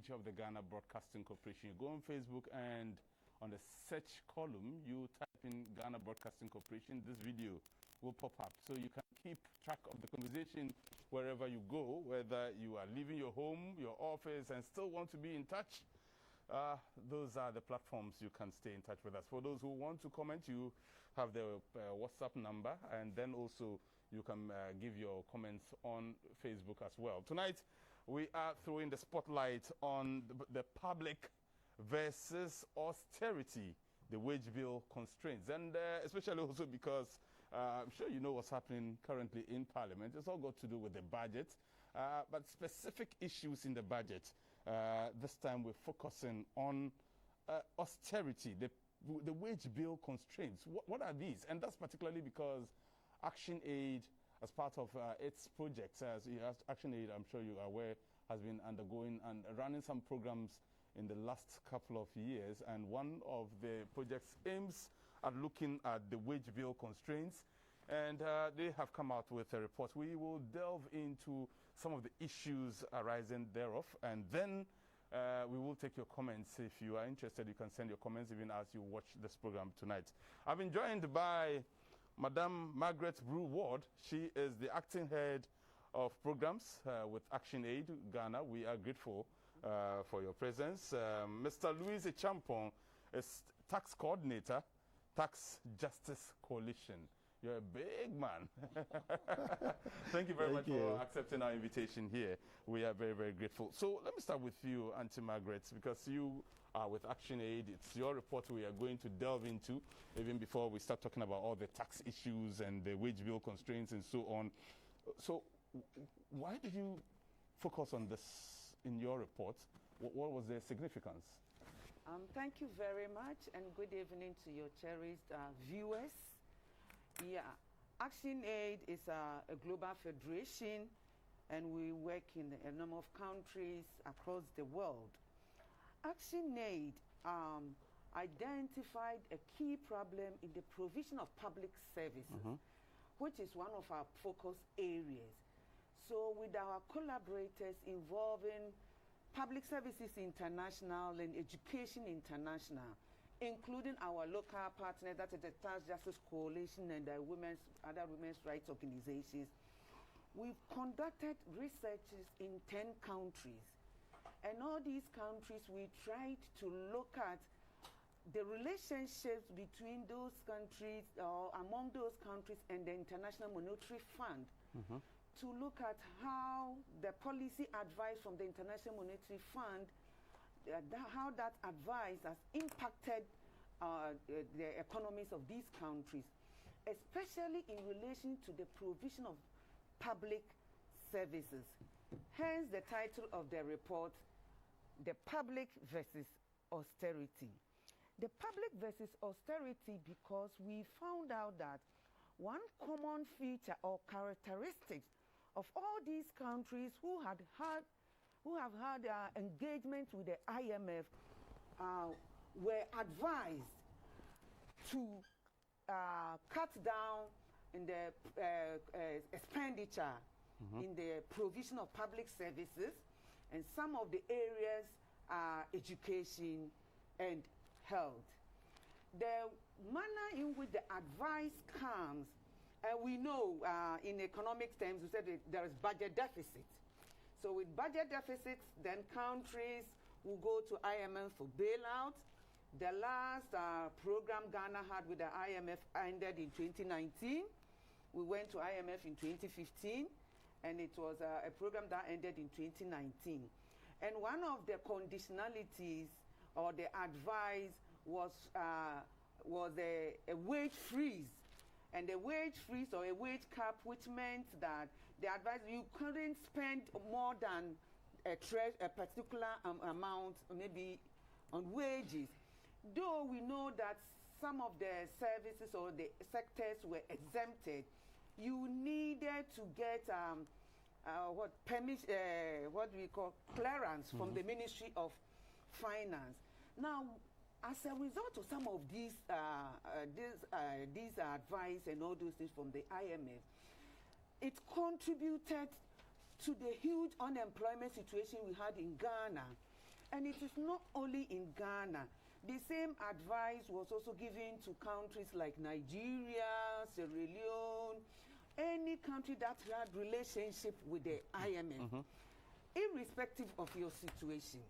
page of the Ghana Broadcasting Corporation. You go on Facebook and on the search column, you type in Ghana Broadcasting Corporation. This video will pop up. So you can keep track of the conversation wherever you go, whether you are leaving your home, your office, and still want to be in touch. Those are the platforms you can stay in touch with us. For those who want to comment, you have the WhatsApp number, and then also you can give your comments on Facebook as well. Tonight, we are throwing the spotlight on the Public Versus Austerity, the Wage Bill Constraints, and especially also because I'm sure you know what's happening currently in Parliament. It's all got to do with the budget, but specific issues in the budget. This time we're focusing on austerity, the Wage Bill Constraints. What are these? And that's particularly because ActionAid, as part of its projects, as ActionAid, I'm sure you are aware, has been undergoing and running some programs in the last couple of years, and one of the projects aims at looking at the wage bill constraints, and they have come out with a report. We will delve into some of the issues arising thereof, and then we will take your comments. If you are interested, you can send your comments even as you watch this program tonight. I've been joined by Madam Margaret Brew-Ward. She is the acting head of programs with ActionAid Ghana. We are grateful for your presence. Mr. Louis Champon is tax coordinator, Tax Justice Coalition. You're a big man. Thank you very much for accepting our invitation here. We are very, very grateful. So let me start with you, Auntie Margaret, because you are with ActionAid. It's your report we are going to delve into, even before we start talking about all the tax issues and the wage bill constraints and so on. So why did you focus on this in your report? What was their significance? Thank you very much, and good evening to your cherished viewers. Yeah, ActionAid is a global federation, and we work in a number of countries across the world. ActionAid identified a key problem in the provision of public services, which is one of our focus areas. So with our collaborators involving Public Services International and Education International, including our local partners, that is the Tax Justice Coalition and the other women's rights organizations, we've conducted researches in 10 countries. And all these countries, we tried to look at the relationships between those countries, or among those countries, and the International Monetary Fund, to look at how the policy advice from the International Monetary Fund, how that advice has impacted the economies of these countries, especially in relation to the provision of public services. Hence the title of the report, The Public Versus Austerity. The Public Versus Austerity, because we found out that one common feature or characteristics of all these countries who have had engagement with the IMF were advised to cut down in the expenditure in the provision of public services, and some of the areas are education and health. The manner in which the advice comes, we know in economic terms, we said that there is budget deficit. So with budget deficits, then countries will go to IMF for bailout. The last program Ghana had with the IMF ended in 2019. We went to IMF in 2015, and it was a program that ended in 2019. And one of the conditionalities or the advice was a wage freeze. And a wage freeze or a wage cap, which meant that the advice, you couldn't spend more than a particular amount, maybe on wages. Though we know that some of the services or the sectors were exempted, you needed to get what we call clearance from the Ministry of Finance. Now, as a result of some of these advice and all those things from the IMF, it contributed to the huge unemployment situation we had in Ghana. And it is not only in Ghana. The same advice was also given to countries like Nigeria, Sierra Leone, any country that had relationship with the IMF, irrespective of your situation.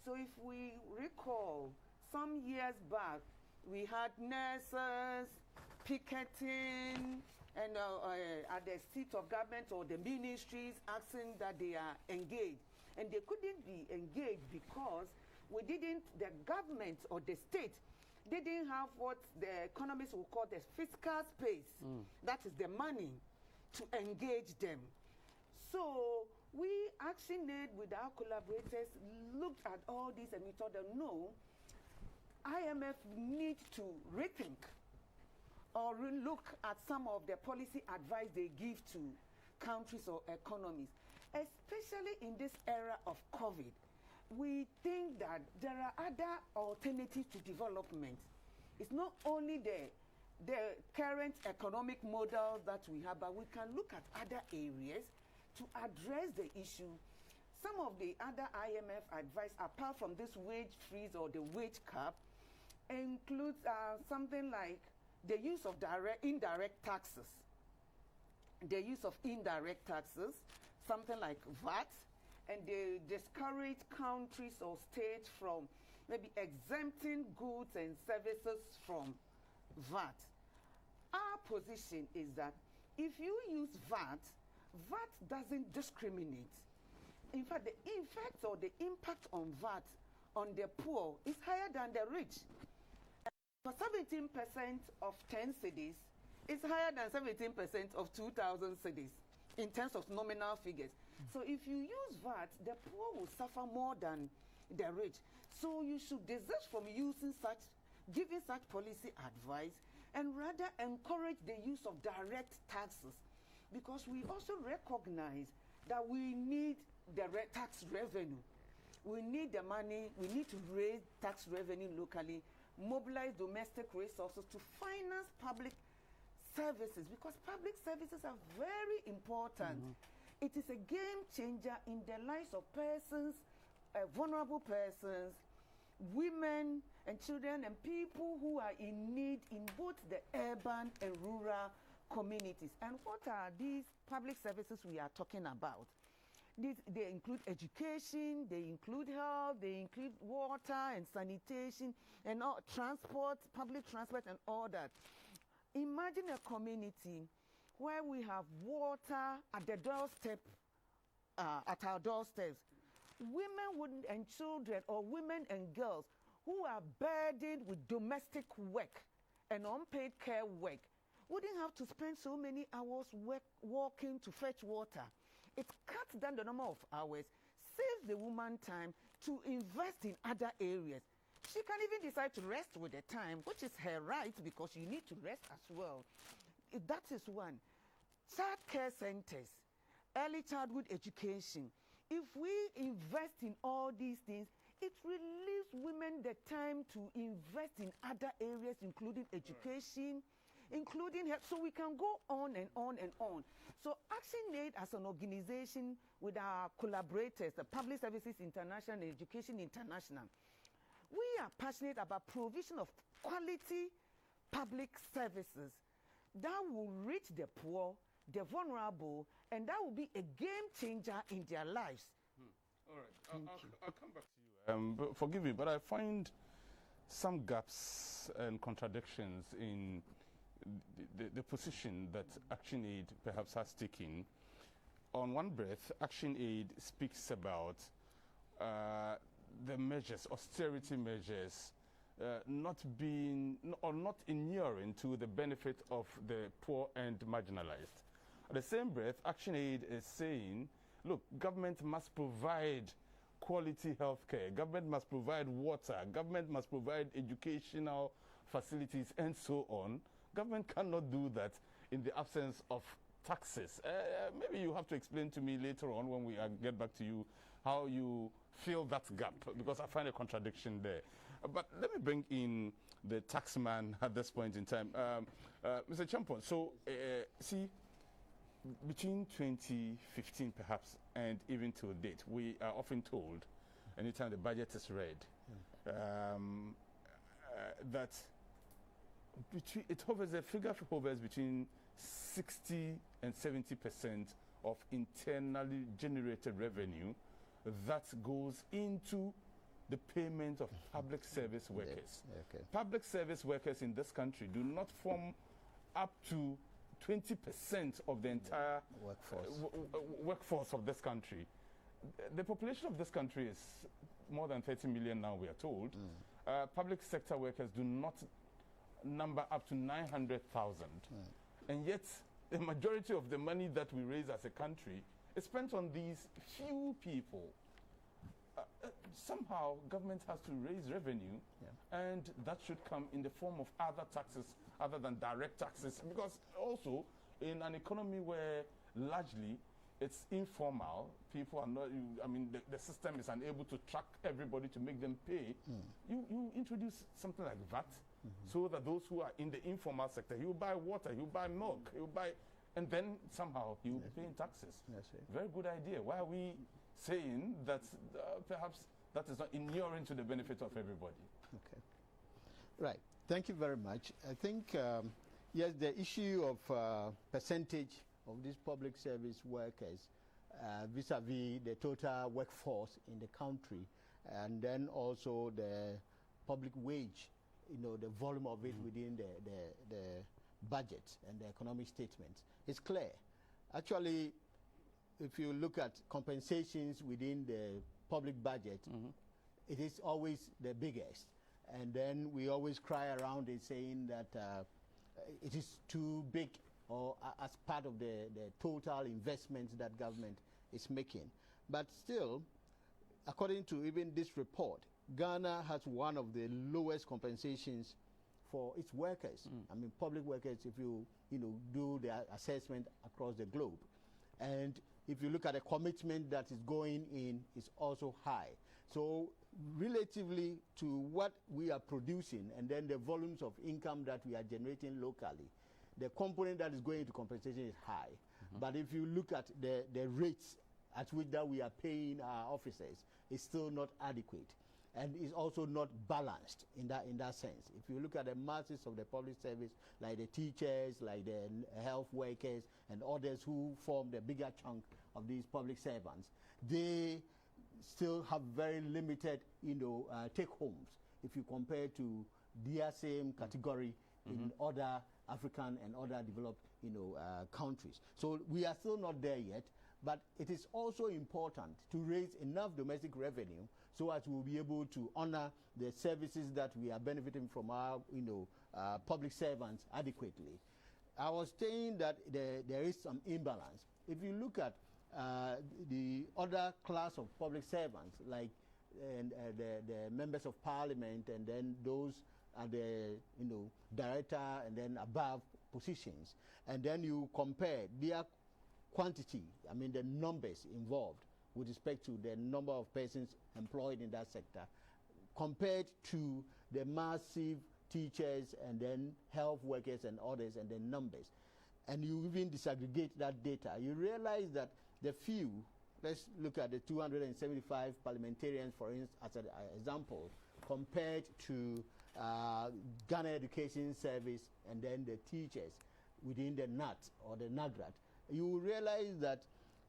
So if we recall, some years back, we had nurses picketing and at the seat of government or the ministries asking that they are engaged. And they couldn't be engaged because the government or the state didn't have what the economists will call the fiscal space. That is the money to engage them. So we ActionAid with our collaborators looked at all this and we told them, no, IMF needs to rethink or look at some of the policy advice they give to countries or economies, especially in this era of COVID. We think that there are other alternatives to development. It's not only the current economic models that we have, but we can look at other areas to address the issue. Some of the other IMF advice, apart from this wage freeze or the wage cap, includes something like the use of indirect taxes. The use of indirect taxes, something like VAT, and they discourage countries or states from maybe exempting goods and services from VAT. Our position is that if you use VAT, VAT doesn't discriminate. In fact, the effect or the impact on VAT on the poor is higher than the rich. For 17% of 10 cities, it's higher than 17% of 2,000 cities in terms of nominal figures. So if you use VAT, the poor will suffer more than the rich. So you should desist from giving such policy advice and rather encourage the use of direct taxes, because we also recognize that we need the tax revenue. We need the money, we need to raise tax revenue locally, mobilize domestic resources to finance public services, because public services are very important. It is a game changer in the lives of persons, vulnerable persons, women and children and people who are in need in both the urban and rural communities. And what are these public services we are talking about? They include education, they include health, they include water and sanitation and all, transport, public transport and all that. Imagine a community where we have water at the doorstep, at our doorsteps. Women and children, or women and girls who are burdened with domestic work and unpaid care work wouldn't have to spend so many hours walking to fetch water. It cuts down the number of hours, saves the woman time to invest in other areas. She can even decide to rest with the time, which is her right, because you need to rest as well. That is one. Child care centers, early childhood education. If we invest in all these things, it relieves women the time to invest in other areas, including education, including health. So we can go on and on and on. So ActionAid as an organization with our collaborators, the Public Services International and Education International, we are passionate about provision of quality public services that will reach the poor, the vulnerable, and that will be a game changer in their lives. All right, I'll come back to you. But forgive me, but I find some gaps and contradictions in the position that ActionAid perhaps has taken. On one breath, ActionAid speaks about the measures, austerity measures, not inuring to the benefit of the poor and marginalized. At the same breath, ActionAid is saying, look, government must provide quality health care, government must provide water, government must provide educational facilities, and so on. Government cannot do that in the absence of taxes. Maybe you have to explain to me later on when we get back to you how you fill that gap, because I find a contradiction there. But let me bring in the taxman at this point in time. Mr. Champon, so see, between 2015 perhaps and even to date, we are often told anytime the budget is read, that the figure hovers between 60 and 70% of internally generated revenue that goes into the payment of public service workers. Okay. Public service workers in this country do not form up to 20% of the entire workforce of this country. The population of this country is more than 30 million now, we are told. Public sector workers do not number up to 900,000. And yet, the majority of the money that we raise as a country is spent on these few people. Somehow, government has to raise revenue, and that should come in the form of other taxes other than direct taxes, because also in an economy where largely it's informal, people are not, the system is unable to track everybody to make them pay, you introduce something like VAT, so that those who are in the informal sector, he will buy water, he will buy milk, he will buy, and then somehow he will be paying taxes. Very good idea. Why are we saying that perhaps that is not inuring to the benefit of everybody? Okay. Right. Thank you very much. I think, yes, the issue of percentage of these public service workers vis-a-vis the total workforce in the country, and then also the public wage, the volume of it within the budget and the economic statements, is clear. Actually, if you look at compensations within the public budget, it is always the biggest. And then we always cry around it saying that it is too big, or as part of the total investments that government is making. But still, according to even this report, Ghana has one of the lowest compensations for its workers. Public workers, if you do the assessment across the globe. And if you look at the commitment that is going in, it's also high. So relatively to what we are producing and then the volumes of income that we are generating locally, the component that is going into compensation is high. But if you look at the rates at which that we are paying our officers, it's still not adequate. And is also not balanced in that sense. If you look at the masses of the public service, like the teachers, like the health workers, and others who form the bigger chunk of these public servants, they still have very limited, take homes if you compare to their same category in other African and other developed, countries. So we are still not there yet. But it is also important to raise enough domestic revenue so as we'll be able to honor the services that we are benefiting from our, public servants adequately. I was saying that there is some imbalance. If you look at the other class of public servants, like the members of parliament, and then those are the, director and then above positions, and then you compare their quantity, the numbers involved with respect to the number of persons employed in that sector, compared to the massive teachers and then health workers and others and the numbers, and you even disaggregate that data, you realize that the few, let's look at the 275 parliamentarians, for instance, as an example, compared to Ghana Education Service and then the teachers within the NAT or the NAGRAT, you will realize that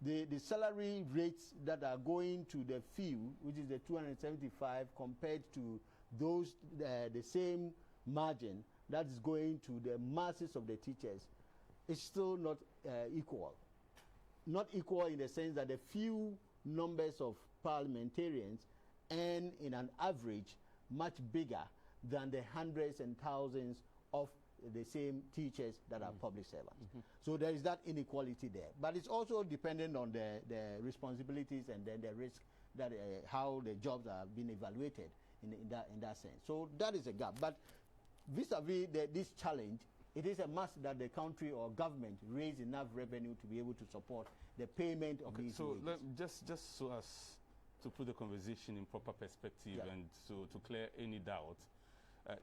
the salary rates that are going to the few, which is the 275, compared to those, the same margin that is going to the masses of the teachers, is still not equal. Not equal in the sense that the few numbers of parliamentarians earn in an average much bigger than the hundreds and thousands of the same teachers that are public servants. So there is that inequality there. But it's also dependent on the responsibilities and then the risk that how the jobs are being evaluated in that sense. So that is a gap. But vis-a-vis this challenge, it is a must that the country or government raise enough revenue to be able to support the payment of these wages. Just so as to put the conversation in proper perspective and so to clear any doubt,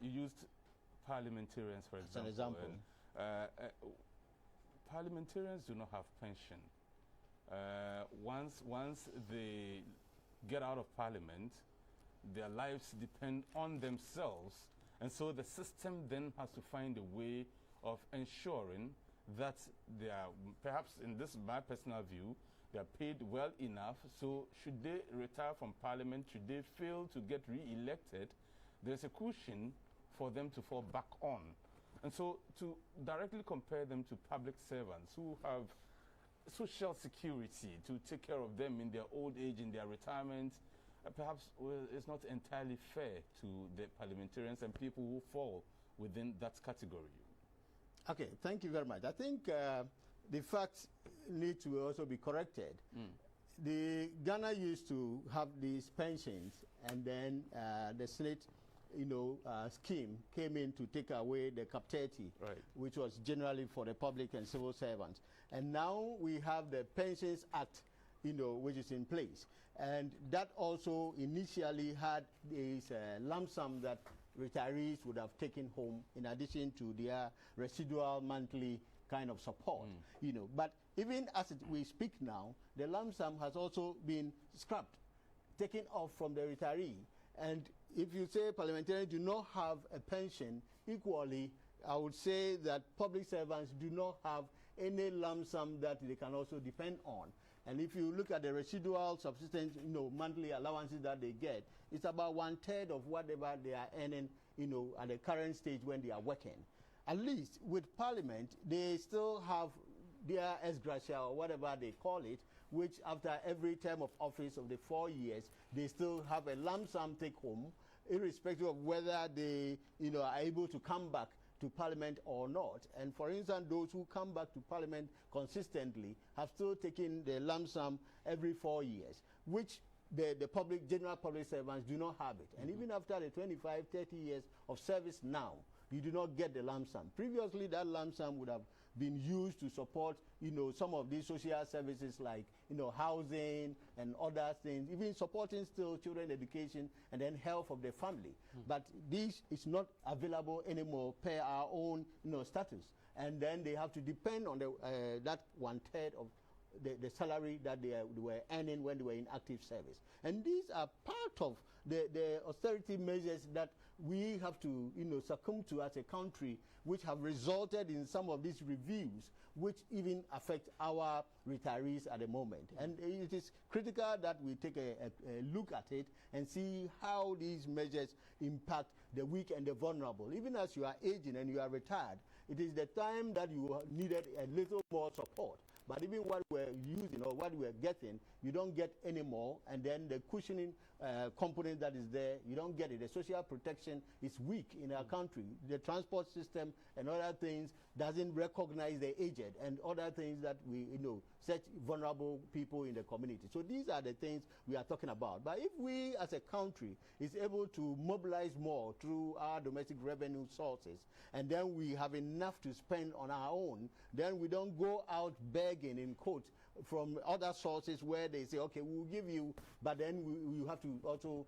you used parliamentarians, for example. Parliamentarians do not have pension. Once they get out of parliament, their lives depend on themselves, and so the system then has to find a way of ensuring that they are, perhaps in this my personal view, they are paid well enough, so should they retire from parliament, should they fail to get re-elected, there's a cushion for them to fall back on. And so to directly compare them to public servants who have social security to take care of them in their old age, in their retirement, perhaps it's not entirely fair to the parliamentarians and people who fall within that category. Okay, thank you very much. I think the facts need to also be corrected. The Ghana used to have these pensions, and then the slate, scheme came in to take away the captivity, right, which was generally for the public and civil servants. And now we have the Pensions Act, which is in place. And that also initially had this lump sum that retirees would have taken home in addition to their residual monthly kind of support. But even as we speak now, the lump sum has also been scrapped, taken off from the retiree. And if you say parliamentarians do not have a pension, equally, I would say that public servants do not have any lump sum that they can also depend on. And if you look at the residual subsistence, monthly allowances that they get, it's about 1/3 of whatever they are earning, at the current stage when they are working. At least with Parliament, they still have their ex gratia or whatever they call it, which after every term of office of the 4 years, they still have a lump sum take home, irrespective of whether they, are able to come back to Parliament or not. And for instance, those who come back to Parliament consistently have still taken the lump sum every 4 years, which the general public servants do not have it. And even after the 25, 30 years of service now, you do not get the lump sum. Previously, that lump sum would have been used to support, some of these social services like, housing and other things, even supporting still children education and then health of the family. But this is not available anymore per our own, status. And then they have to depend on that 1/3 of the salary that they were earning when they were in active service. And these are part of the austerity measures that we have to, succumb to as a country, which have resulted in some of these reviews, which even affect our retirees at the moment. And it is critical that we take a look at it and see how these measures impact the weak and the vulnerable. Even as you are aging and you are retired, it is the time that you needed a little more support. But even what we're using or what we're getting, you don't get anymore. And then the cushioning component that is there, you don't get it. The social protection is weak in our country. The transport system and other things doesn't recognize the aged and other things that we, such vulnerable people in the community. So these are the things we are talking about. But if we as a country is able to mobilize more through our domestic revenue sources, and then we have enough to spend on our own, then we don't go out begging, in quotes, from other sources where they say, okay, we'll give you, but then you have to also,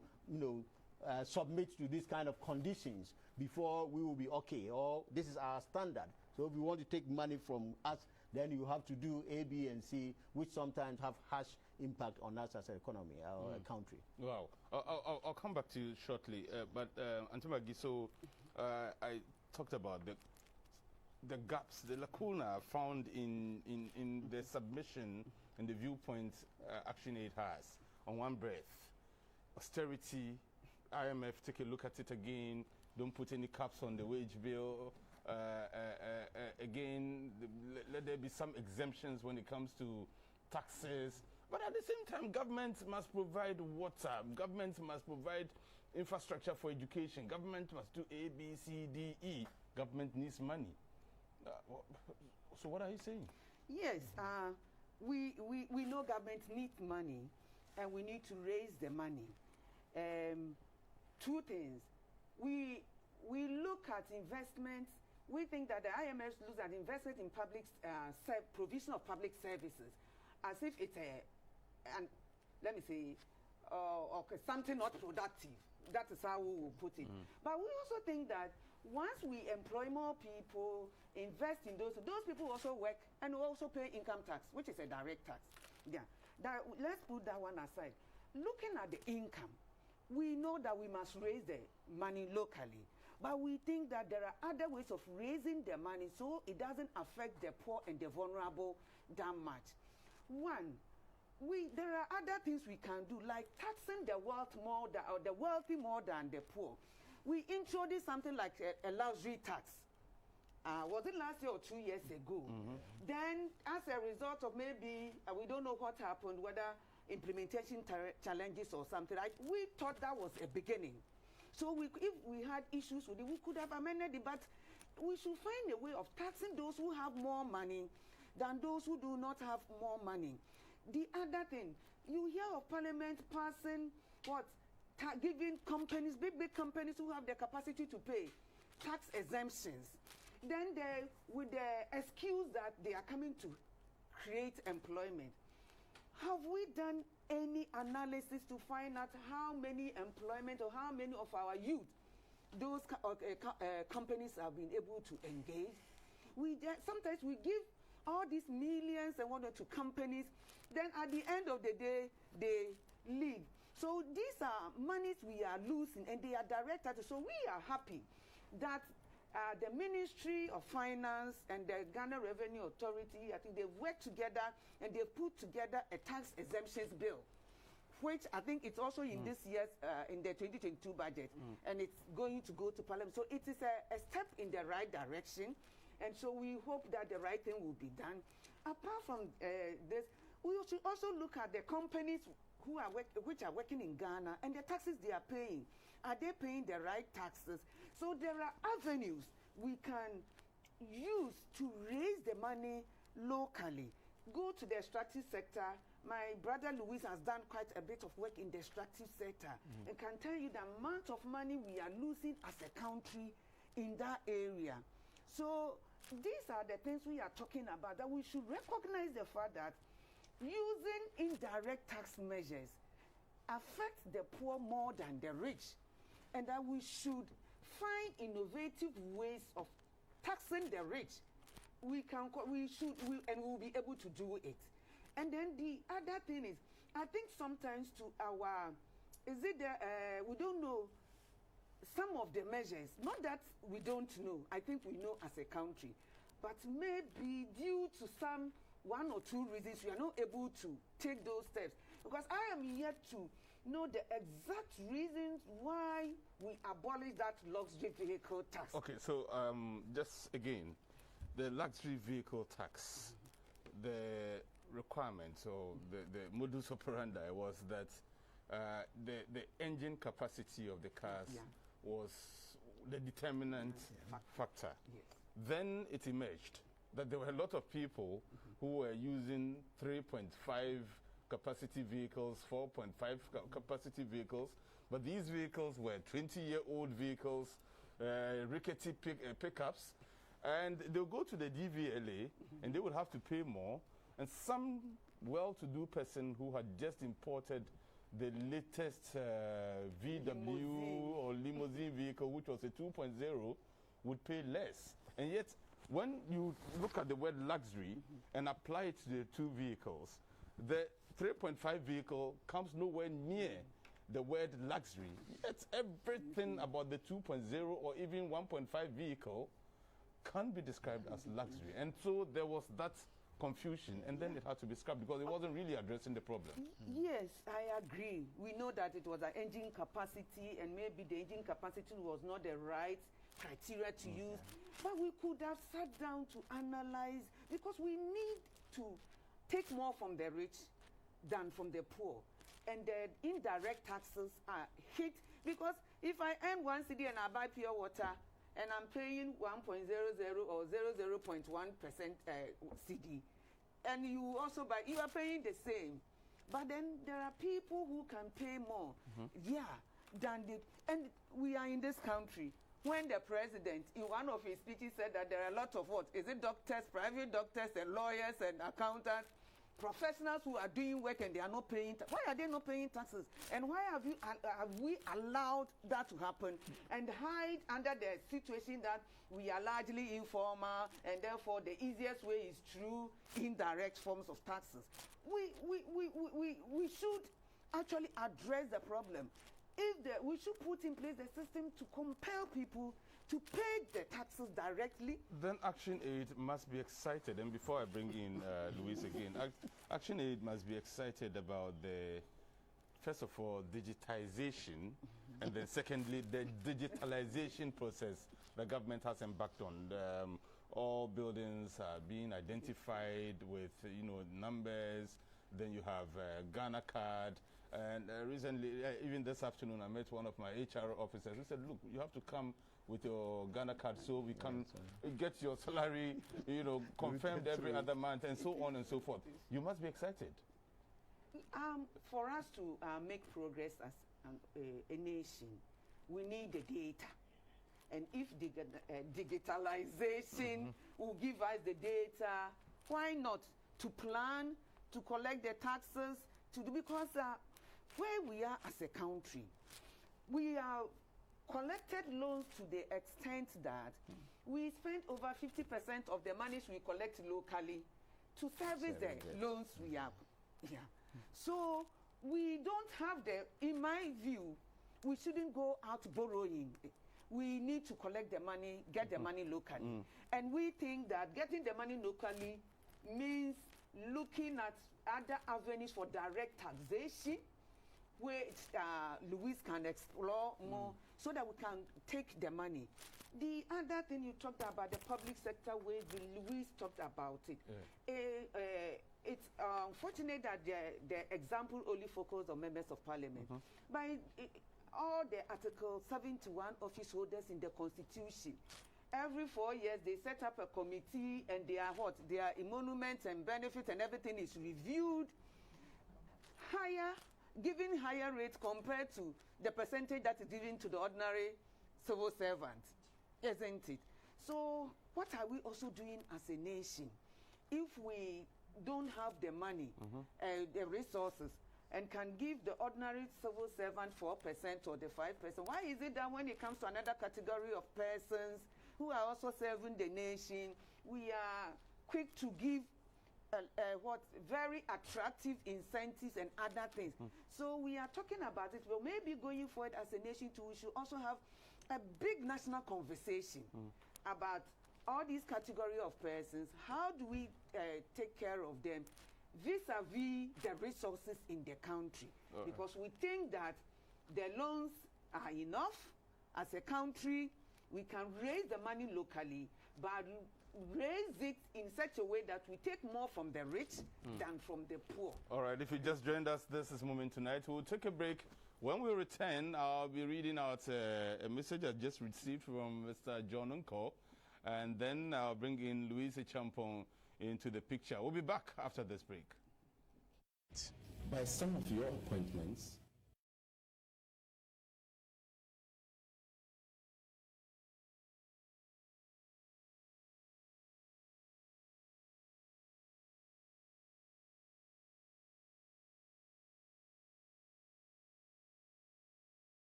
submit to these kind of conditions before we will be okay, or this is our standard. So if you want to take money from us, then you have to do A, B, and C, which sometimes have harsh impact on us as an economy or a country. Wow. I'll come back to you shortly. But Antimagi, so I talked about the gaps, the lacuna found in the submission and the viewpoints ActionAid has. On one breath, austerity, IMF, take a look at it again, don't put any caps on the wage bill. Again, let there be some exemptions when it comes to taxes. But at the same time, government must provide water, government must provide infrastructure for education, government must do A, B, C, D, E. Government needs money. So what are you saying? Yes, we know government needs money, and we need to raise the money. Two things. We look at investments. We think that the IMF looks at investment in public provision of public services as if it's let me say, something not productive. That is how we will put it. But we also think that once we employ more people, invest in those people also work and also pay income tax, which is a direct tax. Yeah. Let's put that one aside. looking at the income, we know that we must raise the money locally. But we think that there are other ways of raising the money so it doesn't affect the poor and the vulnerable that much. One, there are other things we can do, like taxing the wealth more than, or the wealthy more than the poor. We introduced something like a luxury tax. Was it last year or 2 years ago? Then, as a result of maybe, we don't know what happened, whether implementation challenges or something, we thought that was a beginning. So if we had issues with it, we could have amended it, but we should find a way of taxing those who have more money than those who do not have more money. The other thing, you hear of Parliament passing giving companies, big companies who have the capacity to pay tax exemptions. Then with the excuse that they are coming to create employment. Have we done any analysis to find out how many employment or how many of our youth those companies have been able to engage? Sometimes we give all these millions and whatnot to companies, then at the end of the day, they leave. So these are monies we are losing, and they are directed. So we are happy that the Ministry of Finance and the Ghana Revenue Authority, I think they've worked together and they've put together a tax exemptions bill, which I think it's also in this year's, in the 2022 budget, and it's going to go to Parliament. So it is a step in the right direction, and so we hope that the right thing will be done. Apart from this, we should also look at the companies which are working in Ghana and the taxes they are paying. Are they paying the right taxes? So there are avenues we can use to raise the money locally. Go to the extractive sector. My brother Louis has done quite a bit of work in the extractive sector and can tell you the amount of money we are losing as a country in that area. So these are the things we are talking about, that we should recognize the fact that using indirect tax measures affect the poor more than the rich, and that we should find innovative ways of taxing the rich. We will be able to do it. And then the other thing is, I think sometimes we don't know some of the measures. Not that we don't know. I think we know as a country, but maybe due to one or two reasons, we are not able to take those steps. Because I am yet to know the exact reasons why we abolished that luxury vehicle tax. Okay, so just again, the luxury vehicle tax, the requirement, or the modus operandi was that the engine capacity of the cars was the determinant factor. Yes. Then it emerged that there were a lot of people who were using 3.5 capacity vehicles, 4.5 capacity vehicles, but these vehicles were 20-year-old vehicles, rickety pickups, and they'll go to the DVLA and they would have to pay more. And some well-to-do person who had just imported the latest VW or limousine vehicle, which was a 2.0, would pay less. And yet, when you look at the word luxury and apply it to the two vehicles, the 3.5 vehicle comes nowhere near the word luxury. Yet everything about the 2.0 or even 1.5 vehicle can be described as luxury. And so there was that confusion, and then it had to be scrapped because it wasn't really addressing the problem. Yes, I agree. We know that it was an engine capacity, and maybe the engine capacity was not the right criteria to use, but we could have sat down to analyze, because we need to take more from the rich than from the poor, and the indirect taxes are hit, because if I earn 1 cedi and I buy pure water and I'm paying 1.00 or 0.1% cedi, and you also buy, you are paying the same, but then there are people who can pay more, and we are in this country. When the president, in one of his speeches, said that there are a lot of doctors, private doctors, and lawyers, and accountants, professionals who are doing work and they are not paying. Why are they not paying taxes? And why have we allowed that to happen and hide under the situation that we are largely informal, and therefore the easiest way is through indirect forms of taxes? We should actually address the problem. We should put in place a system to compel people to pay the taxes directly. Then ActionAid must be excited, and before I bring in Luis again, ActionAid must be excited about the, first of all, digitization, and then secondly, the digitalization process the government has embarked on. All buildings are being identified with, numbers. Then you have Ghana card. And recently, even this afternoon, I met one of my HR officers who said, look, you have to come with your Ghana card so we can get your salary, confirmed every other month, and so on and so forth. You must be excited. For us to make progress as a nation, we need the data. And if digitalization will give us the data, why not to plan, to collect the taxes, because where we are as a country, we are collected loans to the extent that we spend over 50% of the monies we collect locally to service the loans we have. Yeah. So we don't have in my view, we shouldn't go out borrowing. We need to collect the money, get the money locally. And we think that getting the money locally means looking at other avenues for direct taxation, which Luis can explore more, so that we can take the money. The other thing you talked about, the public sector wage bill, Luis talked about it. It's unfortunate that the example only focused on members of parliament. But all the Article 71 office holders in the Constitution, every 4 years they set up a committee, and they are what? Their emoluments and benefits and everything is reviewed giving higher rates compared to the percentage that is given to the ordinary civil servant, isn't it? So what are we also doing as a nation if we don't have the money, the resources, and can give the ordinary civil servant 4% or the 5%? Why is it that when it comes to another category of persons who are also serving the nation, we are quick to give very attractive incentives and other things? So we are talking about it. Well, maybe going forward as a nation too, we should also have a big national conversation about all these category of persons. How do we take care of them vis-a-vis the resources in the country? Because we think that the loans are enough. As a country, we can raise the money locally, but raise it in such a way that we take more from the rich than from the poor. All right, if you just joined us, this is Moment Tonight. We'll take a break. When we return, I'll be reading out a message I just received from Mr. John Unko, and then I'll bring in Louise Champong into the picture. We'll be back after this break. By some of your appointments,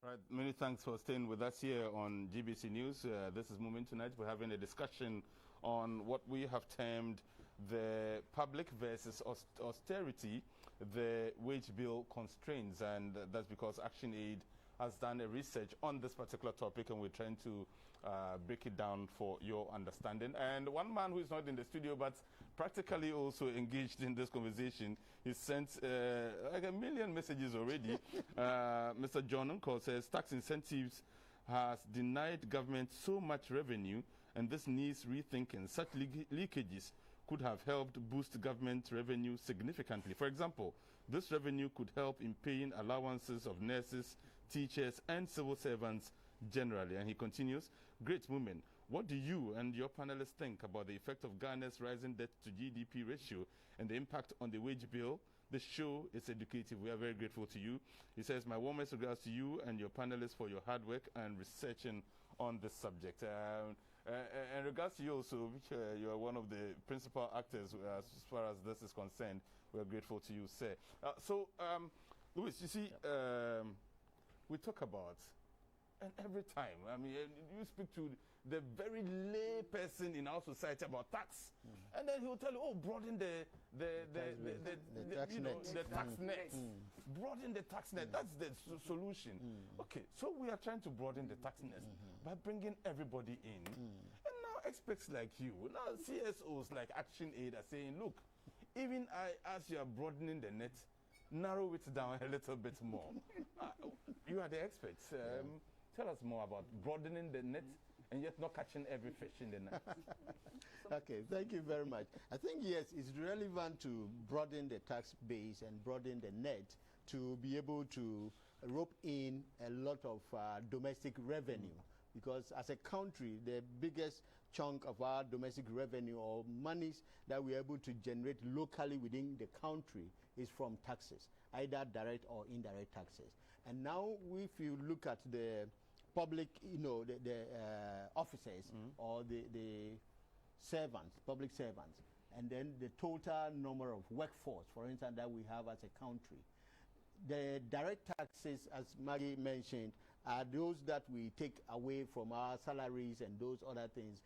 Right, many thanks for staying with us here on GBC News. This is Moment Tonight. We're having a discussion on what we have termed the Public Versus Austerity, the Wage Bill Constraints, and that's because ActionAid has done a research on this particular topic, and we're trying to break it down for your understanding. And one man who is not in the studio but practically also engaged in this conversation, he sent like 1 million messages already. Mr. John Uncle says tax incentives has denied government so much revenue, and this needs rethinking. Such leakages could have helped boost government revenue significantly. For example, this revenue could help in paying allowances of nurses, teachers, and civil servants generally. And he continues, great movement. What do you and your panelists think about the effect of Ghana's rising debt to GDP ratio and the impact on the wage bill? The show is educative. We are very grateful to you. He says, my warmest regards to you and your panelists for your hard work and researching on this subject. In regards to you also, which you are one of the principal actors as far as this is concerned, we are grateful to you, sir. Louis, you see, we talk about, and every time, I mean, you speak to the very lay person in our society about tax, and then he will tell you, oh, broaden the tax net. Broaden the tax net. That's the solution. Okay, so we are trying to broaden the tax net by bringing everybody in. And now experts like you, now CSOs like ActionAid are saying, look, even as you are broadening the net, narrow it down a little bit more. You are the experts. Tell us more about broadening the net and yet not catching every fish in the net. Okay, thank you very much. I think, yes, it's relevant to broaden the tax base and broaden the net to be able to rope in a lot of domestic revenue. Because as a country, the biggest chunk of our domestic revenue or monies that we're able to generate locally within the country is from taxes, either direct or indirect taxes. And now, if you look at the public, the officers or the servants, public servants, and then the total number of workforce, for instance, that we have as a country. The direct taxes, as Maggie mentioned, are those that we take away from our salaries and those other things.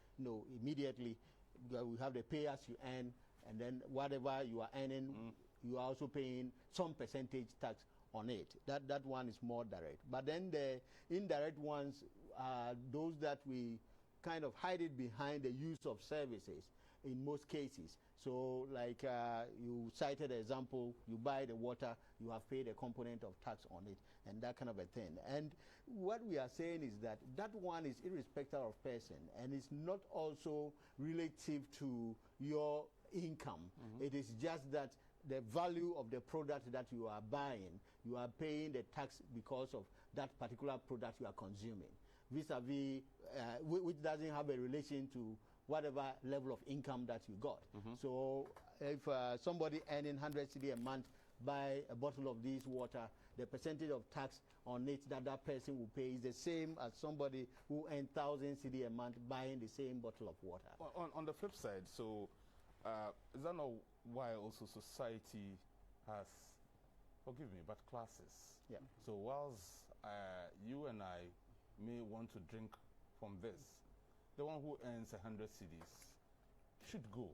Immediately, we have the pay as you earn, and then whatever you are earning, you are also paying some percentage tax on it. That one is more direct. But then the indirect ones are those that we kind of hide it behind the use of services in most cases. So like you cited an example, you buy the water, you have paid a component of tax on it, and that kind of a thing. And what we are saying is that that one is irrespective of person, and it's not also relative to your income. It is just that the value of the product that you are buying, you are paying the tax because of that particular product you are consuming, vis-a-vis, which doesn't have a relation to whatever level of income that you got. So if somebody earning 100 cedi a month buy a bottle of this water, the percentage of tax on it that that person will pay is the same as somebody who earns 1,000 cedi a month buying the same bottle of water. On the flip side, so is that not why also society has, forgive me, but classes? Yeah. So whilst you and I may want to drink from this, the one who earns 100 cedis should go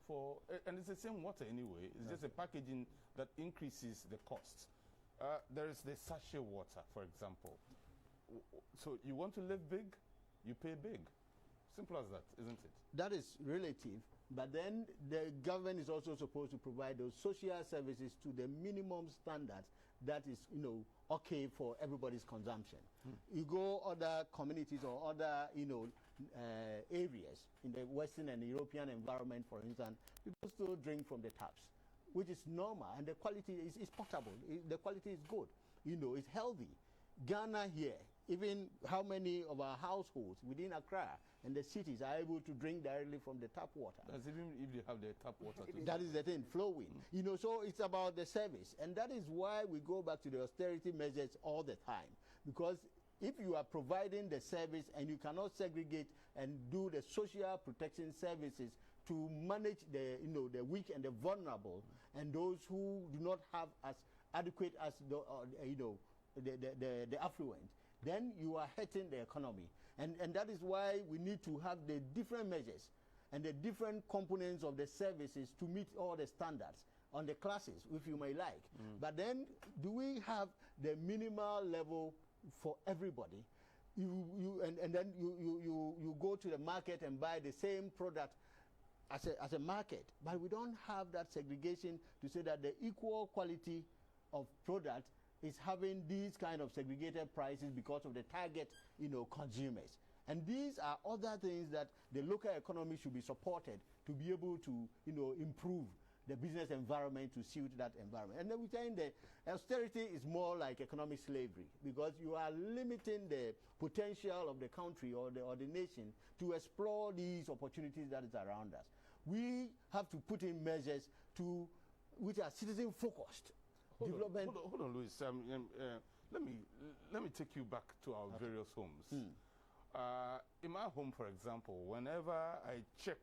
for, and it's the same water anyway, it's just a packaging that increases the cost. There is the sachet water, for example. So you want to live big, you pay big. Simple as that, isn't it? That is relative, but then the government is also supposed to provide those social services to the minimum standards that is, okay for everybody's consumption. You go other communities or other, areas in the Western and European environment, for instance, people still drink from the taps, which is normal, and the quality is potable. The quality is good. It's healthy. Ghana here, even how many of our households within Accra and the cities are able to drink directly from the tap water. That's even if they have the tap water. That is the thing, flowing. So it's about the service. And that is why we go back to the austerity measures all the time. Because if you are providing the service and you cannot segregate and do the social protection services to manage the weak and the vulnerable and those who do not have as adequate as the affluent, then you are hurting the economy. And that is why we need to have the different measures and the different components of the services to meet all the standards on the classes, if you may like. But then, do we have the minimal level for everybody? And then you go to the market and buy the same product as a market, but we don't have that segregation to say that the equal quality of product is having these kind of segregated prices because of the target, consumers. And these are other things that the local economy should be supported to be able to, improve the business environment to suit that environment. And then we're saying that austerity is more like economic slavery, because you are limiting the potential of the country or the nation to explore these opportunities that is around us. We have to put in measures which are citizen-focused. Development. Hold on, Louis. Let me take you back to our various homes. In my home, for example, whenever I check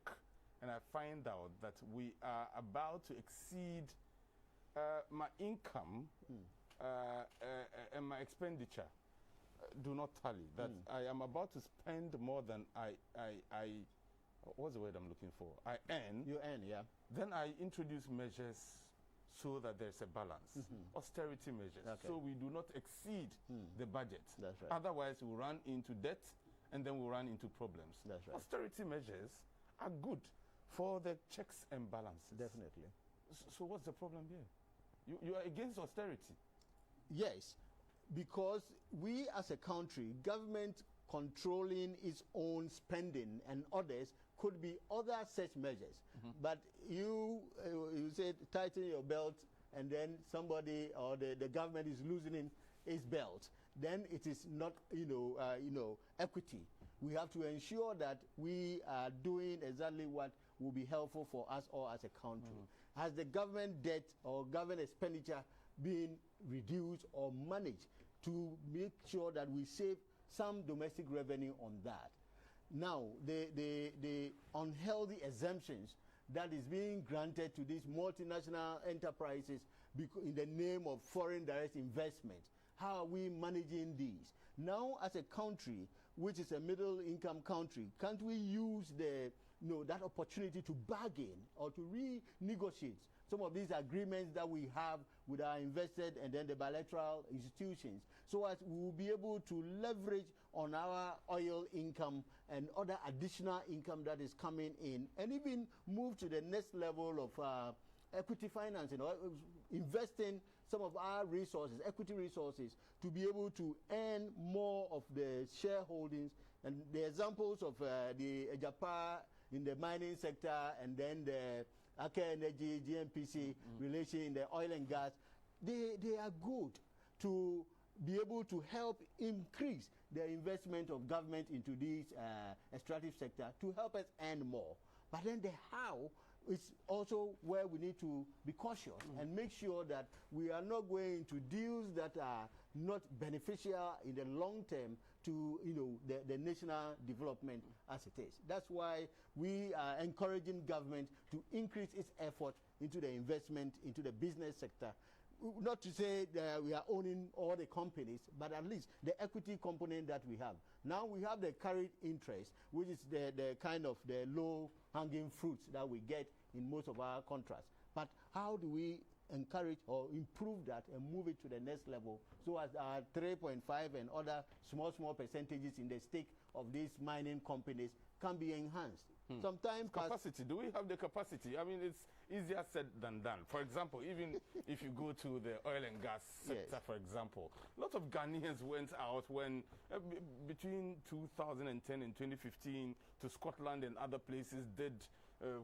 and I find out that we are about to exceed my income and my expenditure do not tally, that I am about to spend more than I what's the word I'm looking for? I earn. You earn, yeah. Then I introduce measures so that there's a balance. Austerity measures. Okay. So we do not exceed the budget. That's right. Otherwise, we run into debt and then we run into problems. That's right. Austerity measures are good for the checks and balances. Definitely. So what's the problem here? You are against austerity? Yes, because we as a country, government controlling its own spending and others could be other such measures. But you said tighten your belt, and then somebody or the government is loosening its belt. Then it is not equity. We have to ensure that we are doing exactly what will be helpful for us all as a country. Has the government debt or government expenditure been reduced or managed to make sure that we save some domestic revenue on that? Now, the unhealthy exemptions that is being granted to these multinational enterprises in the name of foreign direct investment, how are we managing these? Now, as a country, which is a middle-income country, can't we use that opportunity to bargain or to renegotiate some of these agreements that we have with our invested and then the bilateral institutions, so as we will be able to leverage on our oil income and other additional income that is coming in, and even move to the next level of equity financing, or investing some of our resources, equity resources, to be able to earn more of the shareholdings. And the examples of the Ejapa in the mining sector, and then the Aker Energy, GNPC relation in the oil and gas, they are good to be able to help increase the investment of government into this extractive sector to help us earn more. But then the how is also where we need to be cautious and make sure that we are not going into deals that are not beneficial in the long term to the national development as it is. That's why we are encouraging government to increase its effort into the investment into the business sector. Not to say that we are owning all the companies, but at least the equity component that we have. Now we have the carried interest, which is the kind of the low-hanging fruits that we get in most of our contracts. But how do we encourage or improve that and move it to the next level, so as our 3.5 and other small percentages in the stake of these mining companies can be enhanced? Sometimes capacity. Do we have the capacity? I mean, it's easier said than done. For example, even if you go to the oil and gas sector, for example, a lot of Ghanaians went out when between 2010 and 2015 to Scotland and other places, did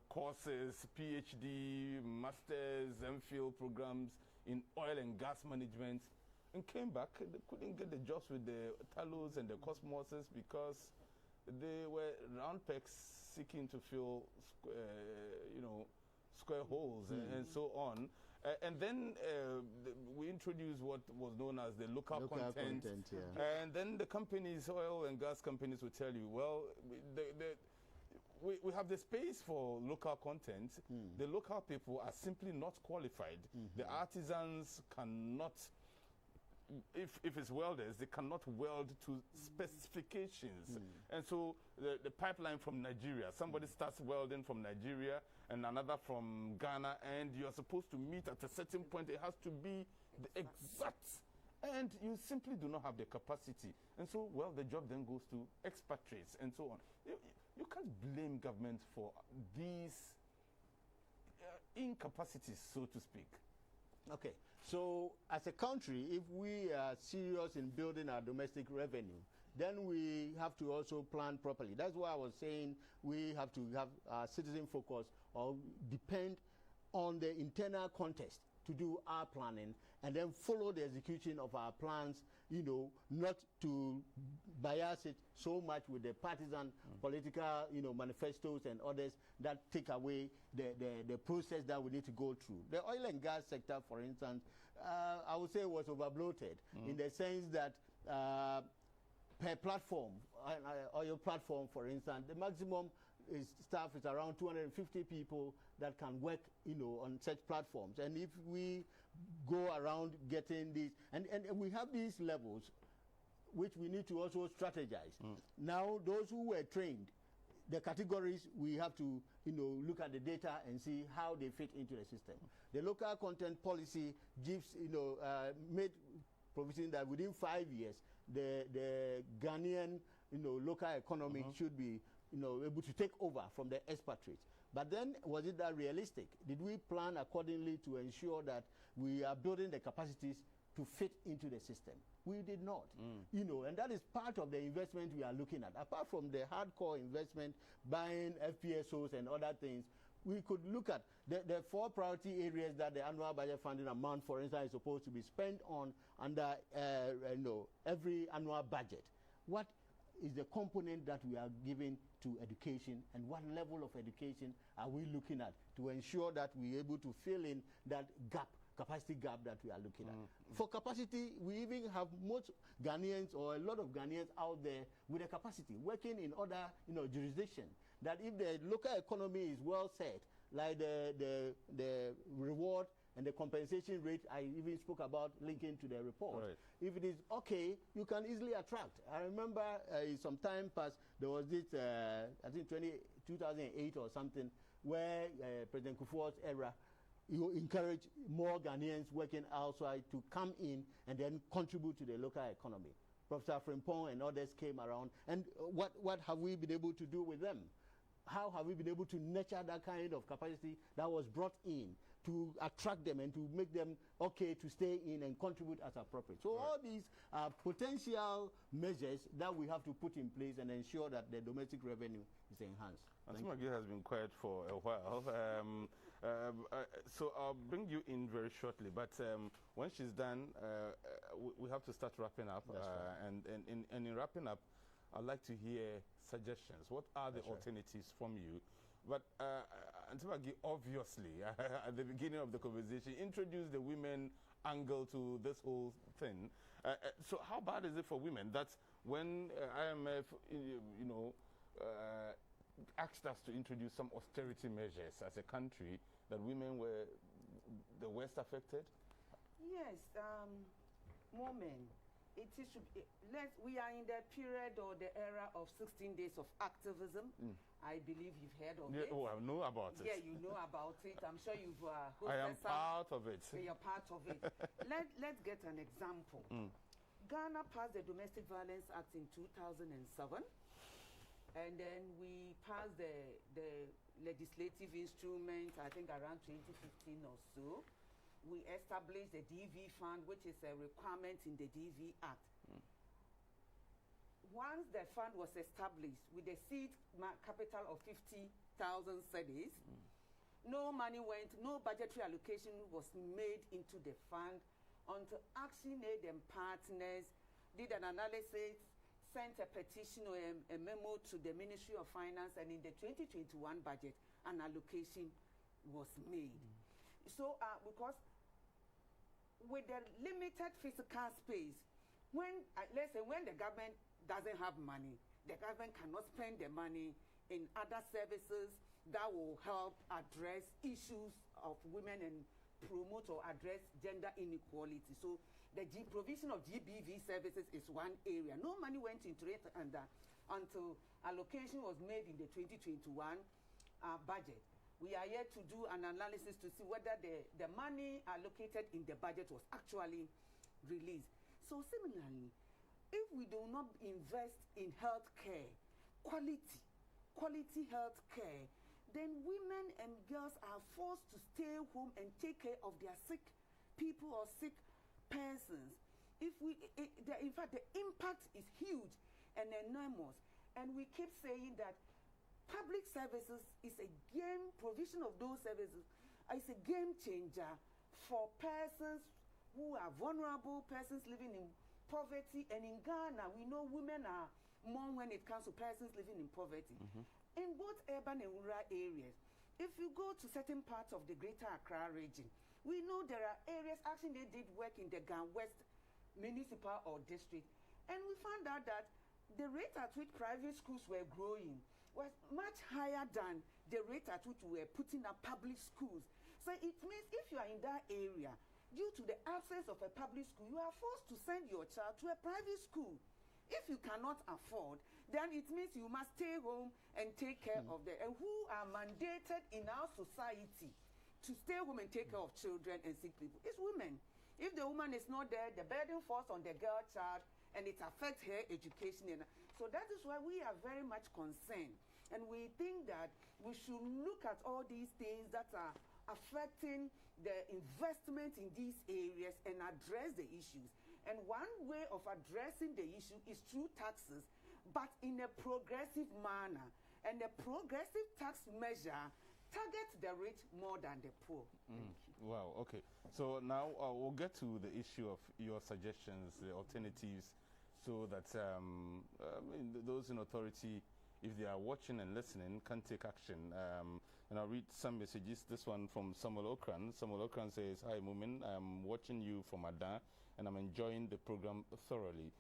courses, PhD, masters, MPhil programs in oil and gas management, and came back. They couldn't get the jobs with the Talos and the Cosmoses because they were round pegs seeking to fill, square holes and so on. And then we introduced what was known as the local content. And then the companies, oil and gas companies, will tell you, well, we have the space for local content. The local people are simply not qualified. The artisans cannot if it's welders, they cannot weld to specifications. And so the pipeline from Nigeria, somebody starts welding from Nigeria and another from Ghana, and you're supposed to meet at a certain point. It has to be the exact, and you simply do not have the capacity. And so, well, the job then goes to expatriates and so on. You can't blame government for these incapacities, so to speak. Okay, so as a country, if we are serious in building our domestic revenue, then we have to also plan properly. That's why I was saying we have to have citizen focus or depend on the internal context to do our planning and then follow the execution of our plans, you know, not to bias it so much with the partisan political, you know, manifestos and others that take away the process that we need to go through. The oil and gas sector, for instance, I would say was overbloated in the sense that per platform, oil platform, for instance, the maximum staff is around 250 people that can work, you know, on such platforms. And if we go around getting these, and we have these levels, which we need to also strategize. Now, those who were trained, the categories, we have to, you know, look at the data and see how they fit into the system. The local content policy gives, you know, made provision that within 5 years, the Ghanaian, you know, local economy should be, you know, able to take over from the expatriates. But then, was it that realistic? Did we plan accordingly to ensure that we are building the capacities to fit into the system? We did not. You know, and that is part of the investment we are looking at. Apart from the hardcore investment, buying FPSOs and other things, we could look at the 4 priority areas that the annual budget funding amount, for instance, is supposed to be spent on under you know, every annual budget. What is the component that we are giving to education, and what level of education are we looking at to ensure that we're able to fill in that gap, capacity gap that we are looking at. For capacity, we even have most Ghanaians or a lot of Ghanaians out there with a capacity working in other, you know, jurisdictions, that if the local economy is well set, like the reward and the compensation rate I even spoke about linking to the report. Right. If it is okay, you can easily attract. I remember some time past, there was this, I think 2008 or something, where President Kufuor's era, you encourage more Ghanaians working outside to come in and then contribute to the local economy. Professor Frimpong and others came around, and what have we been able to do with them? How have we been able to nurture that kind of capacity that was brought in to attract them and to make them okay to stay in and contribute as appropriate? So all these are potential measures that we have to put in place and ensure that the domestic revenue is enhanced. Magi has been quiet for a while, so I'll bring you in very shortly. But when she's done, we have to start wrapping up. And in wrapping up, I'd like to hear suggestions. What are the alternatives from you? But Magi, obviously, at the beginning of the conversation, introduced the women angle to this whole thing. So how bad is it for women that when IMF, you know, asked us to introduce some austerity measures as a country, that women were the worst affected? Yes, more men. It is, we are in the period or the era of 16 days of activism. I believe you've heard of it. Oh, I know about it. Yeah, you know about it. I'm sure you've I am part of it. You're part of it. Let's get an example. Ghana passed the Domestic Violence Act in 2007. And then we passed the legislative instrument, I think around 2015 or so. We established the DV fund, which is a requirement in the DV Act. Once the fund was established with a seed capital of 50,000 cedis, no money went, no budgetary allocation was made into the fund until ActionAid and partners did an analysis, sent a petition or a memo to the Ministry of Finance, and in the 2021 budget, an allocation was made. So, because with the limited physical space, when, let's say, when the government doesn't have money, the government cannot spend the money in other services that will help address issues of women and promote or address gender inequality. So the provision of GBV services is one area. No money went into it until allocation was made in the 2021 budget. We are yet to do an analysis to see whether the money allocated in the budget was actually released. So similarly, if we do not invest in health care, quality health care, then women and girls are forced to stay home and take care of their sick people or sick persons. In fact, the impact is huge and enormous. And we keep saying that public services is a provision of those services is a game changer for persons who are vulnerable, persons living in poverty. And in Ghana, we know women are more when it comes to persons living in poverty. In both urban and rural areas, if you go to certain parts of the Greater Accra region, we know there are areas, actually they did work in the Ghana West municipal or district, and we found out that the rate at which private schools were growing was much higher than the rate at which we were putting up public schools. So it means if you are in that area, due to the absence of a public school, you are forced to send your child to a private school. If you cannot afford, then it means you must stay home and take care of them. And who are mandated in our society to stay home and take care of children and sick people? It's women. If the woman is not there, the burden falls on the girl child and it affects her education. And so that is why we are very much concerned. And we think that we should look at all these things that are affecting the investment in these areas and address the issues. And one way of addressing the issue is through taxes, but in a progressive manner. And the progressive tax measure targets the rich more than the poor. Wow, okay. So now we'll get to the issue of your suggestions, the alternatives, so that those in authority, if they are watching and listening, can take action. And I'll read some messages. This one from Samuel Okran. Samuel Okran says, "Hi, Mumin. I'm watching you from Adan, and I'm enjoying the program thoroughly.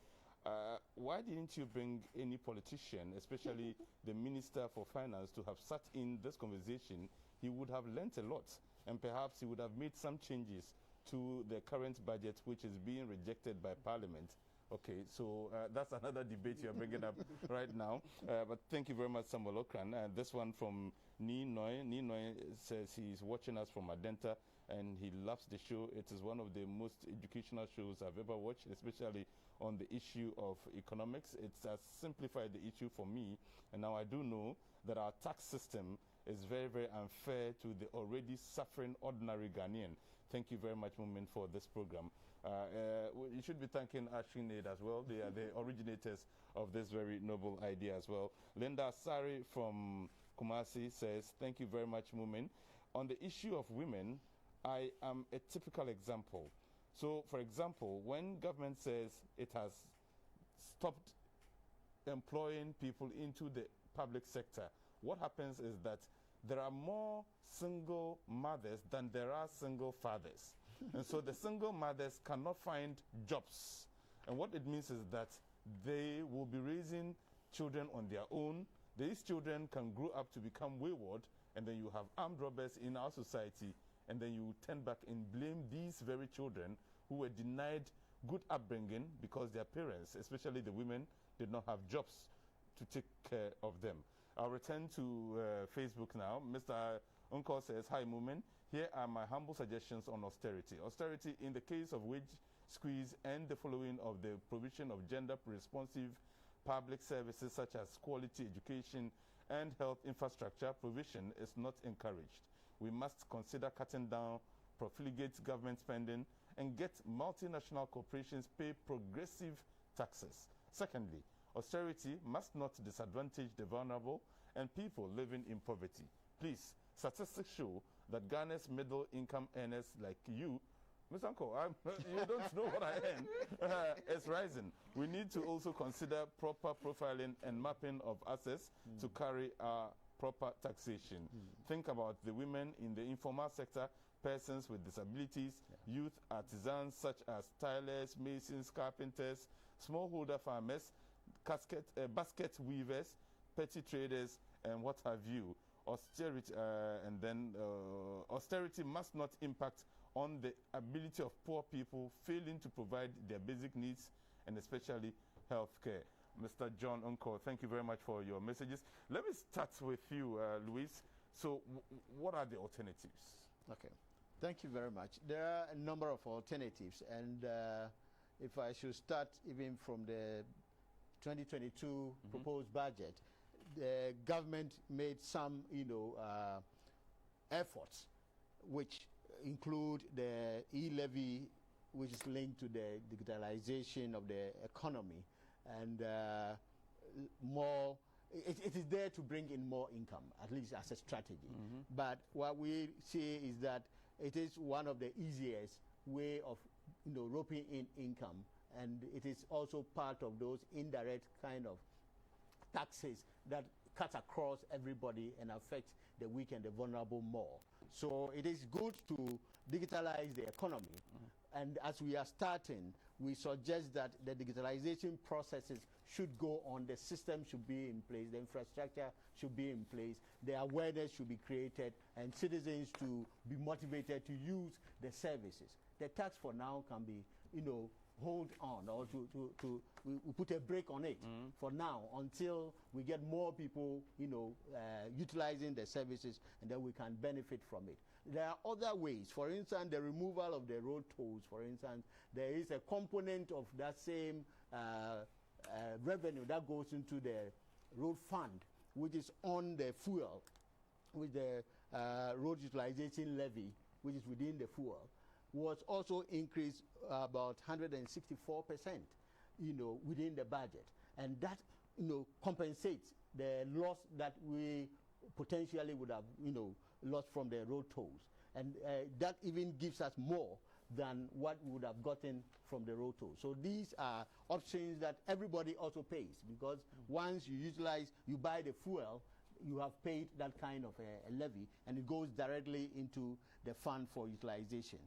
Why didn't you bring any politician, especially the Minister for Finance, to have sat in this conversation? He would have learnt a lot, and perhaps he would have made some changes to the current budget, which is being rejected by Parliament." Okay, so that's another debate you're bringing up right now. But thank you very much, Samuel Okran. This one from Ninoy. Ninoy says he's watching us from Adenta and he loves the show. It is one of the most educational shows I've ever watched, especially on the issue of economics. It has simplified the issue for me, and now I do know that our tax system is very, very unfair to the already suffering ordinary Ghanaian. Thank you very much, Mumin, for this program. You should be thanking ActionAid as well. They are the originators of this very noble idea as well. Linda Sari from Kumasi says, "Thank you very much, Mumin. On the issue of women, I am a typical example. So, for example, when government says it has stopped employing people into the public sector, what happens is that there are more single mothers than there are single fathers. And so the single mothers cannot find jobs. And what it means is that they will be raising children on their own. These children can grow up to become wayward, and then you have armed robbers in our society, and then you turn back and blame these very children who were denied good upbringing because their parents, especially the women, did not have jobs to take care of them." I'll return to Facebook now. Mr. Uncle says, "Hi, Mumin. Here are my humble suggestions on austerity. Austerity in the case of wage squeeze and the following of the provision of gender-responsive public services such as quality education and health infrastructure provision is not encouraged. We must consider cutting down profligate government spending and get multinational corporations pay progressive taxes. Secondly, austerity must not disadvantage the vulnerable and people living in poverty. Please, statistics show that Ghana's middle-income earners like you, Mr. Uncle, you don't know what I earn, is rising. We need to also consider proper profiling and mapping of assets to carry proper taxation. Think about the women in the informal sector, persons with disabilities, youth artisans such as tailors, masons, carpenters, smallholder farmers, basket weavers, petty traders, and what have you. Austerity, austerity must not impact on the ability of poor people failing to provide their basic needs and especially health care. Mr. John Unko, thank you very much for your messages. Let me start with you, Luis. So what are the alternatives? Okay, thank you very much. There are a number of alternatives, and if I should start even from the 2022 proposed budget, the government made some, efforts, which include the e-levy, which is linked to the digitalization of the economy, and more. It is there to bring in more income, at least as a strategy. But what we see is that it is one of the easiest way of roping in income, and it is also part of those indirect kind of taxes that cut across everybody and affect the weak and the vulnerable more. So it is good to digitalize the economy. And as we are starting, we suggest that the digitalization processes should go on, the system should be in place, the infrastructure should be in place, the awareness should be created, and citizens to be motivated to use the services. The tax for now can be, hold on, or we put a break on it for now until we get more people, utilizing the services, and then we can benefit from it. There are other ways. For instance, the removal of the road tolls, for instance, there is a component of that same revenue that goes into the road fund, which is on the fuel, with the road utilization levy, which is within the fuel, was also increased about 164%, within the budget. And that, compensates the loss that we potentially would have, lost from the road tolls. And that even gives us more than what we would have gotten from the road toll. So these are options that everybody also pays, because once you buy the fuel, you have paid that kind of a levy, and it goes directly into the fund for utilization.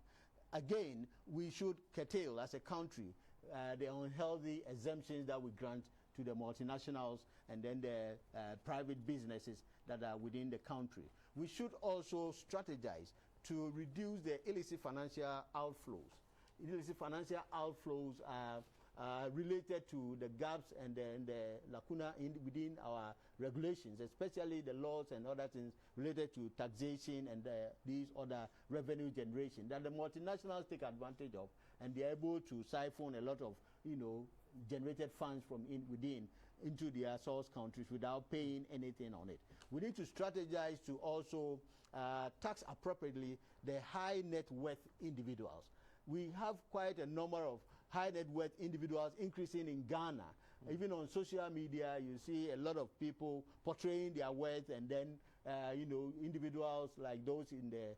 Again, we should curtail as a country the unhealthy exemptions that we grant to the multinationals and then the private businesses that are within the country. We should also strategize to reduce the illicit financial outflows. Illicit financial outflows are related to the gaps and the lacuna within our regulations, especially the laws and other things related to taxation and these other revenue generation that the multinationals take advantage of, and they're able to siphon a lot of generated funds from within into their source countries without paying anything on it. We need to strategize to also tax appropriately the high net worth individuals. We have quite a number of high net worth individuals increasing in Ghana. Even on social media, you see a lot of people portraying their wealth, and then individuals like those in the,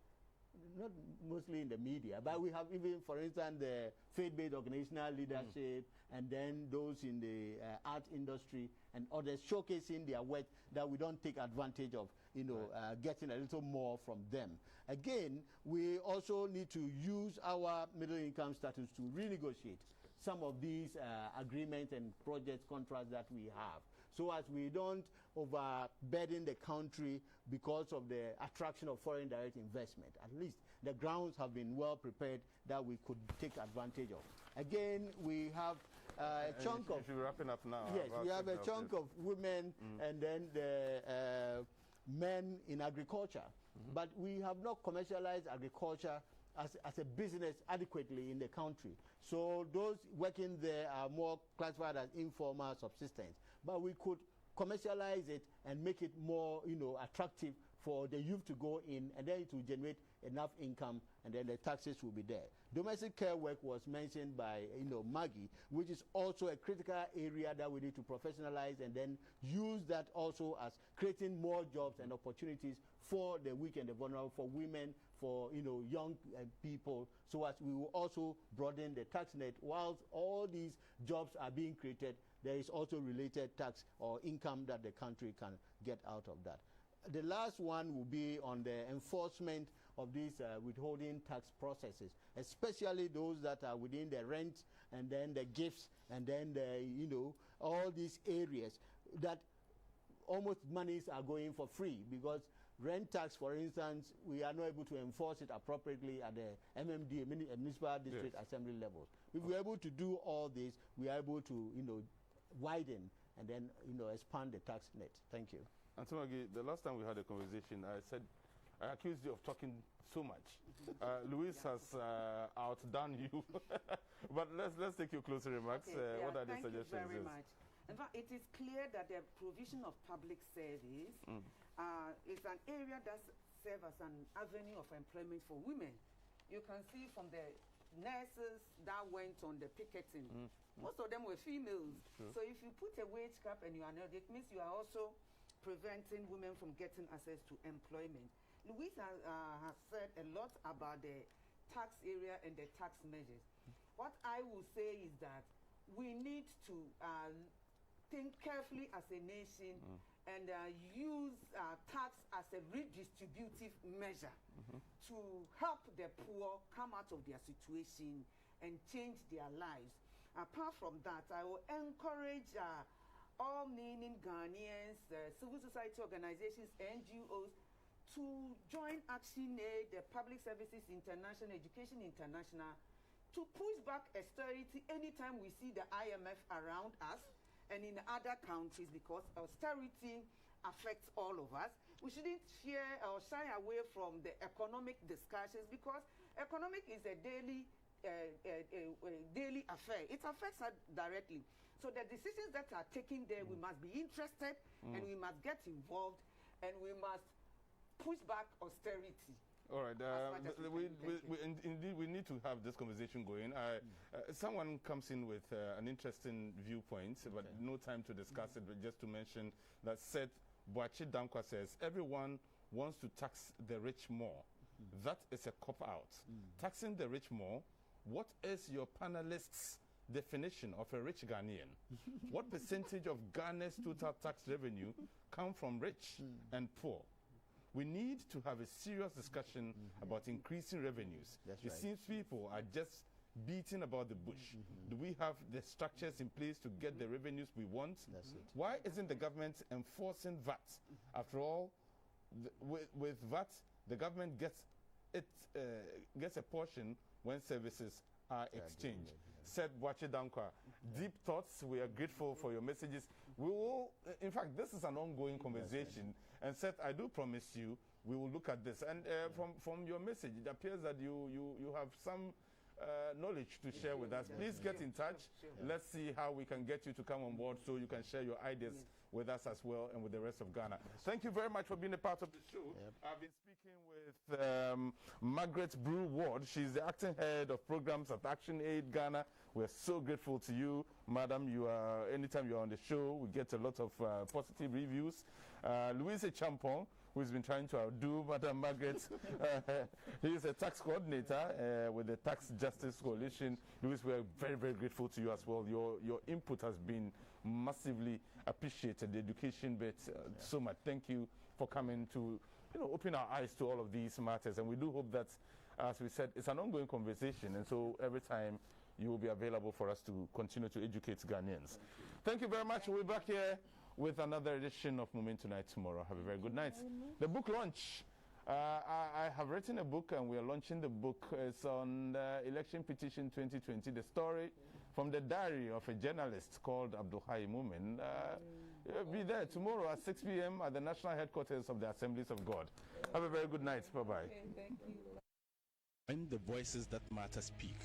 not mostly in the media, but we have even, for instance, the faith-based organizational leadership, and then those in the art industry and others showcasing their wealth that we don't take advantage of, getting a little more from them. Again, we also need to use our middle income status to renegotiate some of these agreements and project contracts that we have, so as we don't overburden the country because of the attraction of foreign direct investment. At least the grounds have been well prepared that we could take advantage of. Again, we have a chunk of... You're wrapping up now. Yes, we have a chunk of women and then the men in agriculture. But we have not commercialized agriculture as a business adequately in the country. So those working there are more classified as informal subsistence. But we could commercialize it and make it more, attractive for the youth to go in, and then it will generate enough income, and then the taxes will be there. Domestic care work was mentioned by, Maggie, which is also a critical area that we need to professionalize, and then use that also as creating more jobs and opportunities for the weak and the vulnerable, for women, for young people, so as we will also broaden the tax net. Whilst all these jobs are being created, there is also related tax or income that the country can get out of that. The last one will be on the enforcement of these withholding tax processes, especially those that are within the rent and then the gifts and then the, all these areas that almost monies are going for free, because rent tax, for instance, we are not able to enforce it appropriately at the MMD, Municipal District Assembly levels. If we're able to do all this, we are able to, widen and then, expand the tax net. Thank you. And Tumagi, the last time we had a conversation, I accused you of talking so much. Louise has outdone you. But let's take your closing remarks. Okay, what are the thank suggestions? Thank you very much. In fact, it is clear that the provision of public service is an area that serves as an avenue of employment for women. You can see from the nurses that went on the picketing, most of them were females. So if you put a wage cap and you are not, it means you are also preventing women from getting access to employment. Louise has said a lot about the tax area and the tax measures. What I will say is that we need to think carefully as a nation and use tax as a redistributive measure to help the poor come out of their situation and change their lives. Apart from that, I will encourage all meaning Ghanaians, civil society organizations, NGOs, to join ActionAid, the Public Services International, Education International, to push back austerity anytime we see the IMF around us and in other countries, because austerity affects all of us. We shouldn't fear or shy away from the economic discussions, because economic is a daily affair. It affects us directly. So the decisions that are taken there, we must be interested and we must get involved and we must push back austerity. All right. Indeed, we need to have this conversation going. Someone comes in with an interesting viewpoint, but no time to discuss it, but just to mention that Seth Boachi Dankwa says, everyone wants to tax the rich more. That is a cop-out. Taxing the rich more, what is your panelists' definition of a rich Ghanaian? What percentage of Ghana's total tax revenue come from rich and poor? We need to have a serious discussion about increasing revenues. It seems people are just beating about the bush. Do we have the structures in place to get the revenues we want? Why isn't the government enforcing VAT? After all, with VAT, the government gets a portion when services are exchanged. Said Boachi Dankwa, deep thoughts. We are grateful for your messages. We will, in fact, this is an ongoing conversation. And Seth, I do promise you, we will look at this. And from your message, it appears that you have some knowledge to share with us. Please get in touch. Let's see how we can get you to come on board so you can share your ideas with us as well and with the rest of Ghana. Thank you very much for being a part of the show. I've been speaking with Margaret Brew Ward. She's the acting head of programs at ActionAid Ghana. We're so grateful to you, madam. Anytime you're on the show, we get a lot of positive reviews. Louise Champong, who's been trying to outdo Madam Margaret. He's a tax coordinator with the Tax Justice Coalition. Louise, we're very, very grateful to you as well. Your input has been massively appreciated, the education bit so much. Thank you for coming to open our eyes to all of these matters. And we do hope that, as we said, it's an ongoing conversation. And so every time you will be available for us to continue to educate Ghanaians. Thank you very much. We'll be back here with another edition of Momentum Night tomorrow. Have a very good night. The book launch. I have written a book and we are launching the book. It's on the Election Petition 2020, the story from the diary of a journalist called Abdulhai Mumin. Be there tomorrow at 6 p.m. at the national headquarters of the Assemblies of God. Have a very good night. Bye-bye. Okay, thank you. When the voices that matter speak,